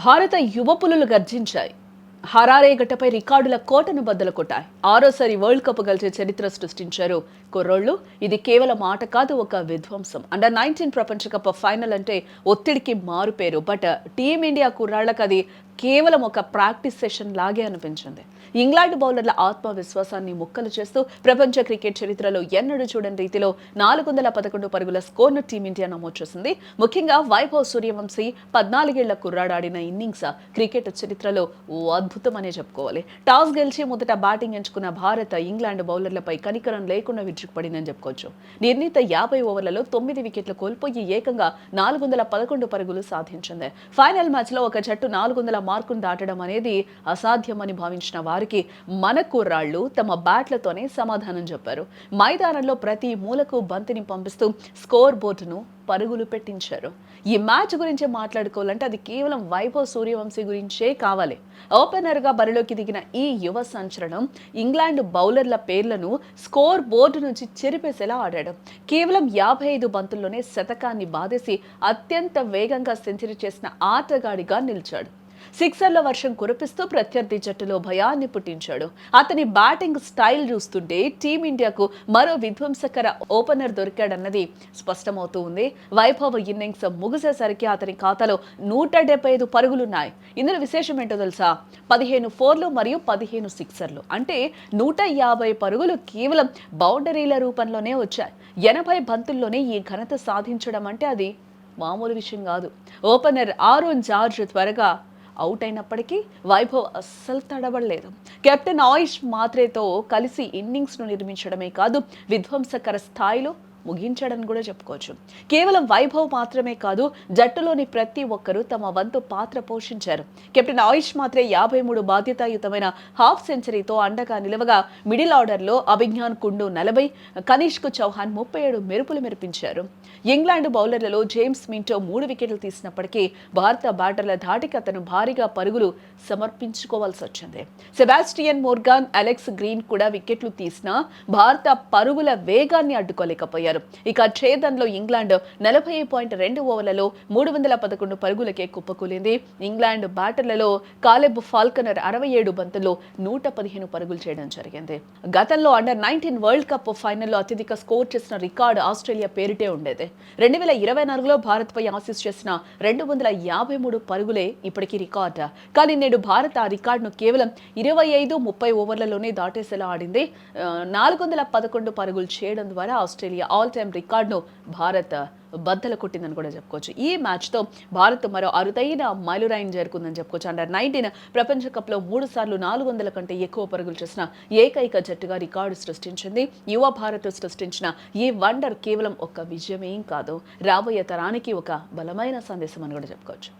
భారత యువ పులులు గర్జించాయి. హరారే గడ్డపై రికార్డుల కోటను బద్దలు కొట్టాయి. ఆరోసారి వరల్డ్ కప్ గెలిచే చరిత్ర సృష్టించారు కుర్రోళ్లు. ఇది కేవలం ఆట కాదు, ఒక విధ్వంసం. అండర్-19 ప్రపంచ కప్ ఫైనల్ అంటే ఒత్తిడికి మారుపేరు. బట్ టీమిండియా కుర్రాళ్లకు అది కేవలం ఒక ప్రాక్టీస్ సెషన్ లాగే అనిపించింది. ఇంగ్లాండ్ బౌలర్ల ఆత్మవిశ్వాసాన్ని ముక్కలు చేస్తూ ప్రపంచ క్రికెట్ చరిత్రలో ఎన్నడూ చూడని రీతిలో 411 పరుగుల స్కోర్ను టీమిండియా నమోదు చేసింది. ముఖ్యంగా వైభవ్ సూర్యవంశీ 14 ఏళ్ల కుర్రాడాడిన ఇన్నింగ్స్ క్రికెట్ చరిత్రలో ఓ అద్భుతమనే చెప్పుకోవాలి. టాస్ గెలిచి మొదట బ్యాటింగ్ ఎంచుకున్న భారత్ ఇంగ్లాండ్ బౌలర్లపై కనికరం లేకుండా విరుచుకుపడిందని చెప్పుకోవచ్చు. నిర్ణీత 50 ఓవర్లలో 9 వికెట్లు కోల్పోయి ఏకంగా 411 పరుగులు సాధించింది. ఫైనల్ మ్యాచ్ లో ఒక జట్టు 400 మార్కును దాటడం అనేది అసాధ్యమని భావించిన వారికి మన కుర్రాళ్లు తమ బ్యాట్లతోనే సమాధానం చెప్పారు. మైదానంలో ప్రతి మూలకు బంతిని పంపిస్తూ స్కోర్ బోర్డును పరుగులు పెట్టించారు. ఈ మ్యాచ్ గురించి మాట్లాడుకోవాలంటే అది కేవలం వైభవ్ సూర్యవంశీ గురించే కావాలి. ఓపెనర్ గా బరిలోకి దిగిన ఈ యువ సంచలనం ఇంగ్లాండ్ బౌలర్ల పేర్లను స్కోర్ బోర్డు నుంచి చెరిపేసేలా ఆడాడు. కేవలం 55 బంతుల్లోనే శతకాన్ని బాదేసి అత్యంత వేగంగా సెంచరీ చేసిన ఆటగాడిగా నిలిచాడు. సిక్సర్ల వర్షం కురిపిస్తూ ప్రత్యర్థి జట్టులో భయాన్ని పుట్టించాడు. అతని బ్యాటింగ్ స్టైల్ చూస్తుంటే టీమిండియాకు మరో విధ్వంసకర ఓపెనర్ దొరికాడన్నది స్పష్టమవుతూ ఉంది. వైభవ్ ఇన్నింగ్స్ ముగిసేసరికి అతని ఖాతాలో 175 పరుగులున్నాయి. ఇందులో విశేషం ఏంటో తెలుసా? 15 ఫోర్లు మరియు 15 సిక్సర్లు. అంటే 150 పరుగులు కేవలం బౌండరీల రూపంలోనే వచ్చాయి. 80 బంతుల్లోనే ఈ ఘనత సాధించడం అంటే అది మామూలు విషయం కాదు. ఓపెనర్ ఆరోన్ జార్జ్ త్వరగా అవుట్ అయినప్పటికీ వైభవ్ అస్సలు తడబడలేదు. కెప్టెన్ ఆయుష్ మాత్రేతో కలిసి ఇన్నింగ్స్ను నిర్మించడమే కాదు, విధ్వంసకర స్థాయిలో ముగించడని కూడా చెప్పుకోవచ్చు. కేవలం వైభవ్ మాత్రమే కాదు, జట్టులోని ప్రతి ఒక్కరూ తమ వంతు పాత్ర పోషించారు. కెప్టెన్ ఆయుష్ మాత్రే 53 బాధ్యతాయుతమైన హాఫ్ సెంచరీతో అండగా నిలవగా, మిడిల్ ఆర్డర్లో అభిజ్ఞాన్ కుండు 40, కనిష్క్ చౌహాన్ 37 మెరుపులు మెరిపించారు. ఇంగ్లాండ్ బౌలర్లలో జేమ్స్ మింటో 3 వికెట్లు తీసినప్పటికీ భారత బ్యాటర్ల ధాటికి అతను భారీగా పరుగులు సమర్పించుకోవాల్సి వచ్చింది. సెబాస్టియన్ మోర్గాన్, అలెక్స్ గ్రీన్ కూడా వికెట్లు తీసినా భారత పరుగుల వేగాన్ని అడ్డుకోలేకపోయారు. ఇక ఛేదన్లో ఇంగ్లాండ్ 40.2 ఓవర్లలో 311 పరుగులకే కుప్పకూలింది. ఇంగ్లాండ్ బ్యాటర్లలో కాలెబ్ ఫాల్కనర్ 67 బంతుల్లో 115 పరుగులు చేయడం జరిగింది. గతంలో అండర్-19 వరల్డ్ కప్ ఫైనల్లో అత్యధిక స్కోర్ చేసిన రికార్డు ఆస్ట్రేలియా పేరిటే ఉండేది. 2024లో భారత్పై ఆసీస్ చేసిన 253 పరుగులే ఇప్పటికీ రికార్డు. కానీ నేడు భారత్ ఆ రికార్డును కేవలం 25-30 ఓవర్లలోనే దాటేసేలా ఆడింది. 411 పరుగులు చేయడం ద్వారా ఆస్ట్రేలియా ఆల్ టైమ్ రికార్డును భారత్ బద్దలు కొట్టిందని కూడా చెప్పుకోవచ్చు. ఈ మ్యాచ్తో భారత్ మరో అరుదైన మైలురాయిని చేరుకుందని చెప్పుకోవచ్చు. అండర్-19 ప్రపంచ కప్లో 3 సార్లు 400 కంటే ఎక్కువ పరుగులు చేసిన ఏకైక జట్టుగా రికార్డు సృష్టించింది. యువ భారత్ సృష్టించిన ఈ వండర్ కేవలం ఒక విజయమేం కాదు, రాబోయే తరానికి ఒక బలమైన సందేశం అని కూడా చెప్పుకోవచ్చు.